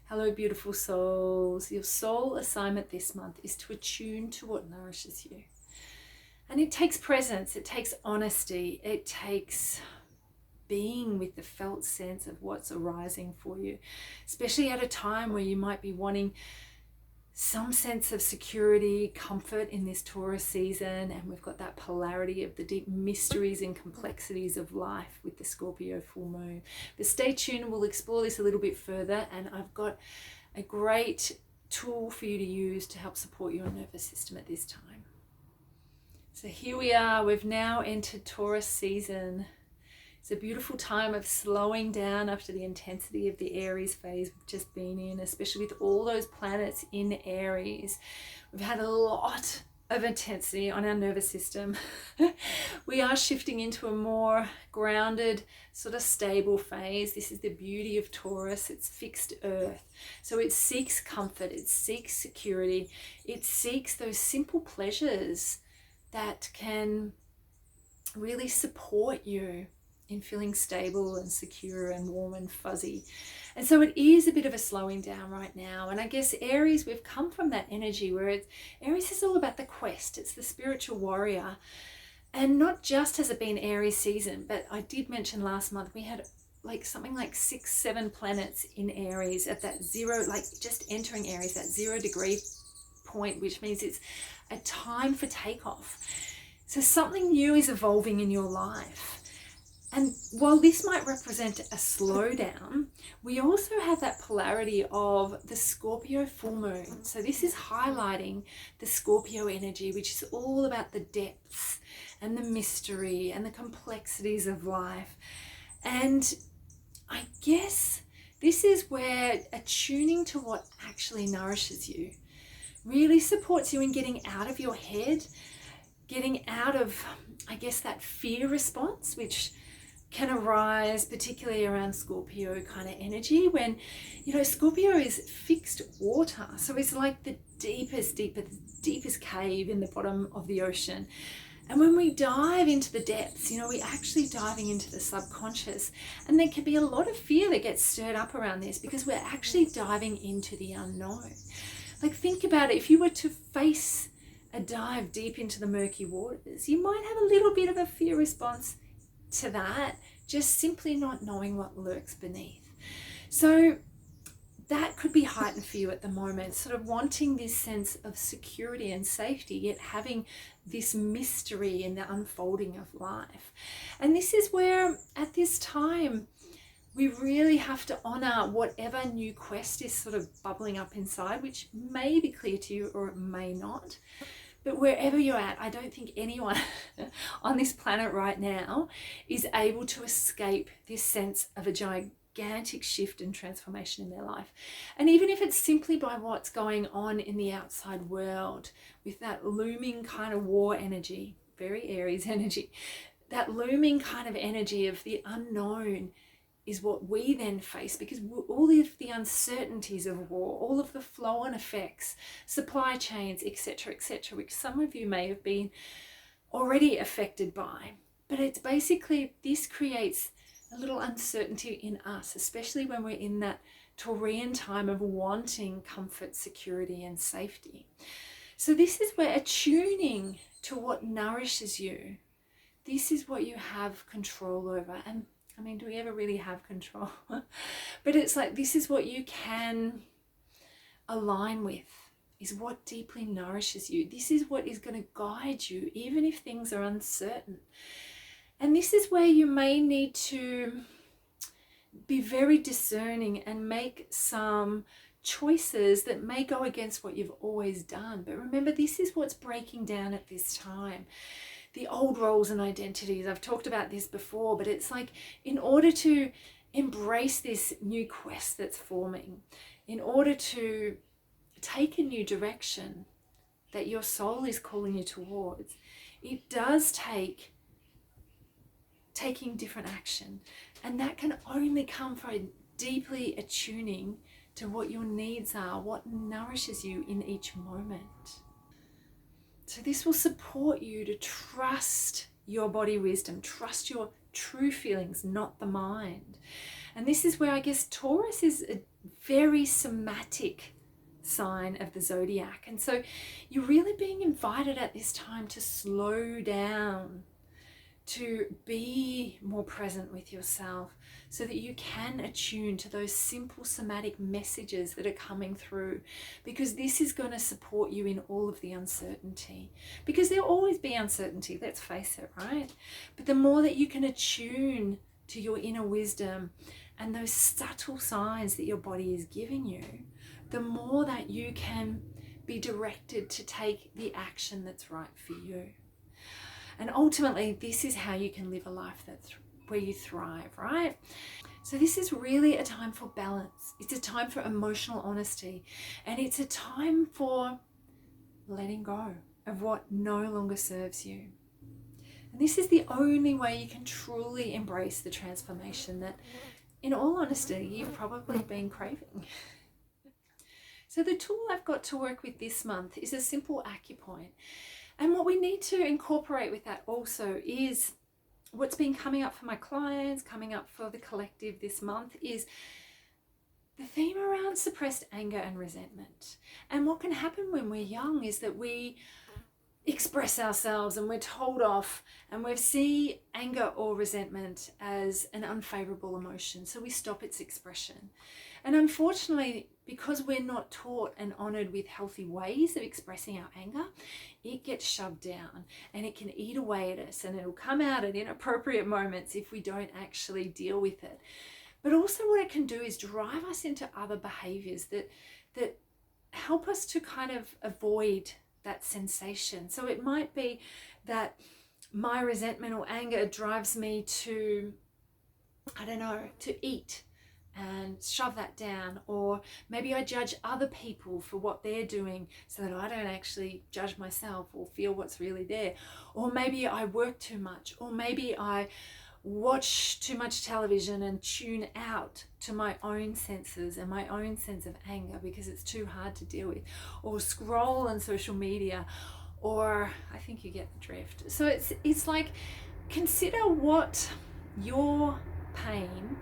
Hello, beautiful souls. Your soul assignment this month is to attune to what nourishes you. And it takes presence, it takes honesty, it takes being with the felt sense of what's arising for you, especially at a time where you might be wanting some sense of security, comfort in this Taurus season, and we've got that polarity of the deep mysteries and complexities of life with the Scorpio full moon. But stay tuned, we'll explore this a little bit further, and I've got a great tool for you to use to help support your nervous system at this time. So here we are, we've now entered Taurus season. It's a beautiful time of slowing down after the intensity of the Aries phase we've just been in, especially with all those planets in Aries. We've had a lot of intensity on our nervous system. We are shifting into a more grounded, sort of stable phase. This is the beauty of Taurus. It's fixed earth. So it seeks comfort, it seeks security, it seeks those simple pleasures that can really support you in feeling stable and secure and warm and fuzzy. And so it is a bit of a slowing down right now. And I guess Aries, we've come from that energy where Aries is all about the quest. It's the spiritual warrior. And not just has it been Aries season, but I did mention last month we had something like 6-7 planets in Aries at that zero, just entering Aries, that 0 degree point, which means it's a time for takeoff. So something new is evolving in your life. And while this might represent a slowdown, we also have that polarity of the Scorpio full moon. So this is highlighting the Scorpio energy, which is all about the depths and the mystery and the complexities of life. And I guess this is where attuning to what actually nourishes you really supports you in getting out of your head, getting out of, I guess, that fear response, which can arise particularly around Scorpio kind of energy when, Scorpio is fixed water. So it's like the deepest cave in the bottom of the ocean. And when we dive into the depths, we're actually diving into the subconscious. And there can be a lot of fear that gets stirred up around this because we're actually diving into the unknown. Think about it. If you were to face a dive deep into the murky waters, you might have a little bit of a fear response to that, just simply not knowing what lurks beneath. So that could be heightened for you at the moment, sort of wanting this sense of security and safety, yet having this mystery in the unfolding of life. And this is where, at this time, we really have to honor whatever new quest is sort of bubbling up inside, which may be clear to you or it may not. But wherever you're at, I don't think anyone on this planet right now is able to escape this sense of a gigantic shift and transformation in their life. And even if it's simply by what's going on in the outside world with that looming kind of war energy, very Aries energy, that looming kind of energy of the unknown is what we then face, because all of the uncertainties of war, all of the flow-on effects, supply chains, etc., which some of you may have been already affected by. But it's basically, this creates a little uncertainty in us, especially when we're in that Taurian time of wanting comfort, security, and safety. So this is where attuning to what nourishes you, this is what you have control over. And do we ever really have control? But it's like, this is what you can align with, is what deeply nourishes you. This is what is going to guide you, even if things are uncertain. And this is where you may need to be very discerning and make some choices that may go against what you've always done. But remember, this is what's breaking down at this time. The old roles and identities. I've talked about this before, but it's like, in order to embrace this new quest that's forming, in order to take a new direction that your soul is calling you towards, it does take taking different action. And that can only come from deeply attuning to what your needs are, what nourishes you in each moment. So this will support you to trust your body wisdom, trust your true feelings, not the mind. And this is where I guess Taurus is a very somatic sign of the zodiac. And so you're really being invited at this time to slow down, to be more present with yourself so that you can attune to those simple somatic messages that are coming through, because this is going to support you in all of the uncertainty, because there'll always be uncertainty, let's face it, right? But the more that you can attune to your inner wisdom and those subtle signs that your body is giving you, the more that you can be directed to take the action that's right for you. And ultimately, this is how you can live a life that's where you thrive, right? So this is really a time for balance. It's a time for emotional honesty. And it's a time for letting go of what no longer serves you. And this is the only way you can truly embrace the transformation that, in all honesty, you've probably been craving. So the tool I've got to work with this month is a simple acupoint. And what we need to incorporate with that also is what's been coming up for my clients, coming up for the collective this month, is the theme around suppressed anger and resentment. And what can happen when we're young is that we express ourselves and we're told off, and we see anger or resentment as an unfavorable emotion, so we stop its expression. And unfortunately, because we're not taught and honored with healthy ways of expressing our anger, it gets shoved down and it can eat away at us, and it'll come out at inappropriate moments if we don't actually deal with it. But also what it can do is drive us into other behaviors that help us to kind of avoid that sensation. So it might be that my resentment or anger drives me to, I don't know, to eat and shove that down, or maybe I judge other people for what they're doing so that I don't actually judge myself or feel what's really there, or maybe I work too much, or maybe I watch too much television and tune out to my own senses and my own sense of anger because it's too hard to deal with, or scroll on social media, or I think you get the drift. So it's like, consider what your pain,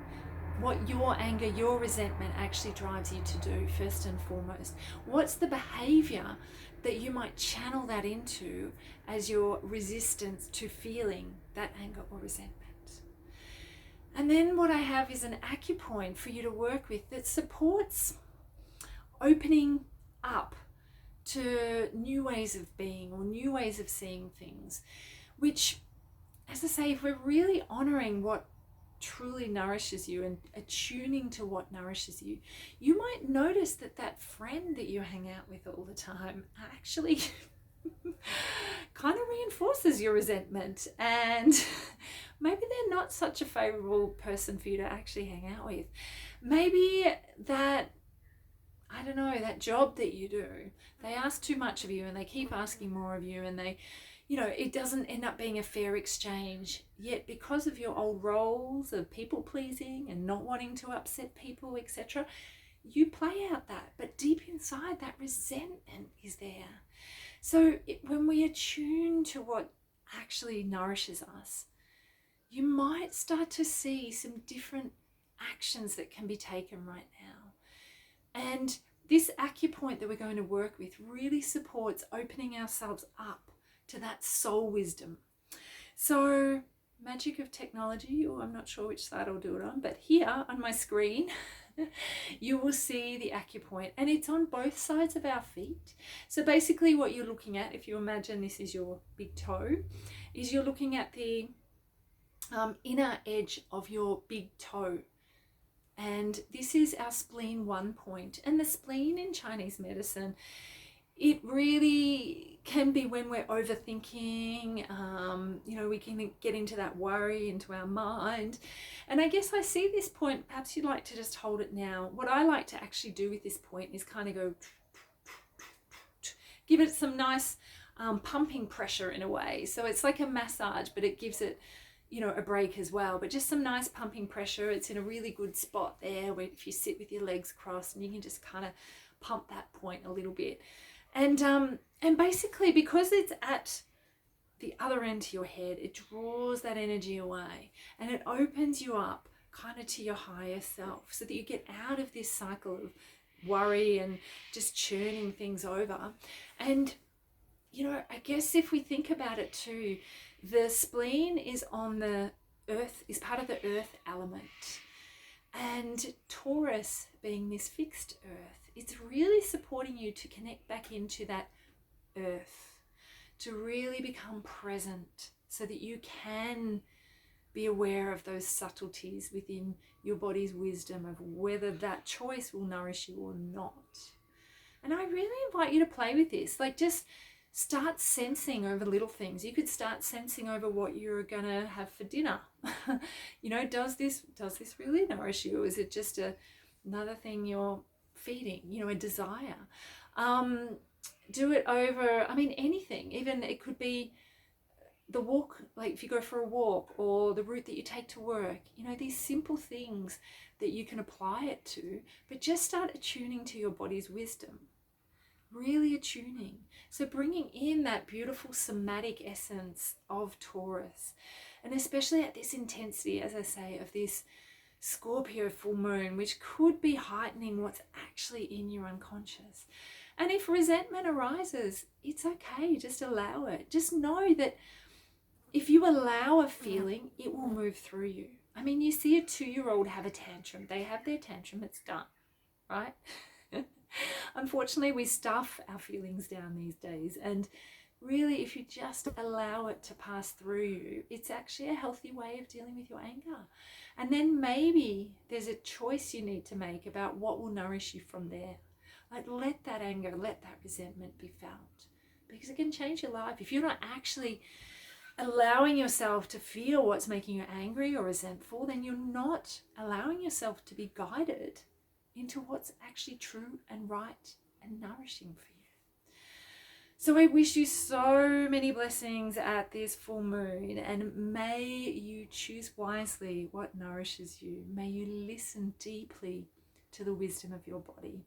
what your anger, your resentment actually drives you to do first and foremost. What's the behavior that you might channel that into as your resistance to feeling that anger or resentment? And then what I have is an acupoint for you to work with that supports opening up to new ways of being or new ways of seeing things, which, as I say, if we're really honoring what truly nourishes you and attuning to what nourishes you, you might notice that friend that you hang out with all the time actually kind of reinforces your resentment, and maybe they're not such a favorable person for you to actually hang out with. Maybe that, I don't know, that job that you do, they ask too much of you and they keep asking more of you, and they, it doesn't end up being a fair exchange. Yet because of your old roles of people pleasing and not wanting to upset people, etc., you play out that, but deep inside that resentment is there. So when we attune to what actually nourishes us, you might start to see some different actions that can be taken right now. And this acupoint that we're going to work with really supports opening ourselves up to that soul wisdom. So magic of technology, or I'm not sure which side I'll do it on, but here on my screen you will see the acupoint, and it's on both sides of our feet. So basically what you're looking at, if you imagine this is your big toe, is you're looking at the inner edge of your big toe. And this is our spleen 1 point. And the spleen in Chinese medicine, it really can be when we're overthinking, we can get into that worry into our mind. And I guess I see this point, perhaps you'd like to just hold it now. What I like to actually do with this point is kind of go, give it some nice pumping pressure in a way. So it's like a massage, but it gives it, a break as well, but just some nice pumping pressure. It's in a really good spot there where if you sit with your legs crossed, and you can just kind of pump that point a little bit. And basically, because it's at the other end to your head, it draws that energy away and it opens you up kind of to your higher self, so that you get out of this cycle of worry and just churning things over. And I guess if we think about it too, the spleen is on the earth, is part of the earth element. And Taurus, being this fixed earth, it's really supporting you to connect back into that earth, to really become present, so that you can be aware of those subtleties within your body's wisdom of whether that choice will nourish you or not. And I really invite you to play with this. Like, just start sensing over little things. You could start sensing over what you're gonna have for dinner. Does this really nourish you? Or is it just another thing you're feeding? A desire. Do it over, anything. Even it could be the walk, like if you go for a walk, or the route that you take to work. These simple things that you can apply it to, but just start attuning to your body's wisdom. Really attuning. So bringing in that beautiful somatic essence of Taurus, and especially at this intensity, as I say, of this Scorpio full moon, which could be heightening what's actually in your unconscious. And if resentment arises, it's okay, just allow it. Just know that if you allow a feeling, it will move through you. You see a 2-year-old have a tantrum. They have their tantrum, it's done, right? Unfortunately, we stuff our feelings down these days, and really, if you just allow it to pass through you, it's actually a healthy way of dealing with your anger. And then maybe there's a choice you need to make about what will nourish you from there. Like, let that anger, let that resentment be felt, because it can change your life. If you're not actually allowing yourself to feel what's making you angry or resentful, then you're not allowing yourself to be guided into what's actually true and right and nourishing for you. So I wish you so many blessings at this full moon, and may you choose wisely what nourishes you. May you listen deeply to the wisdom of your body.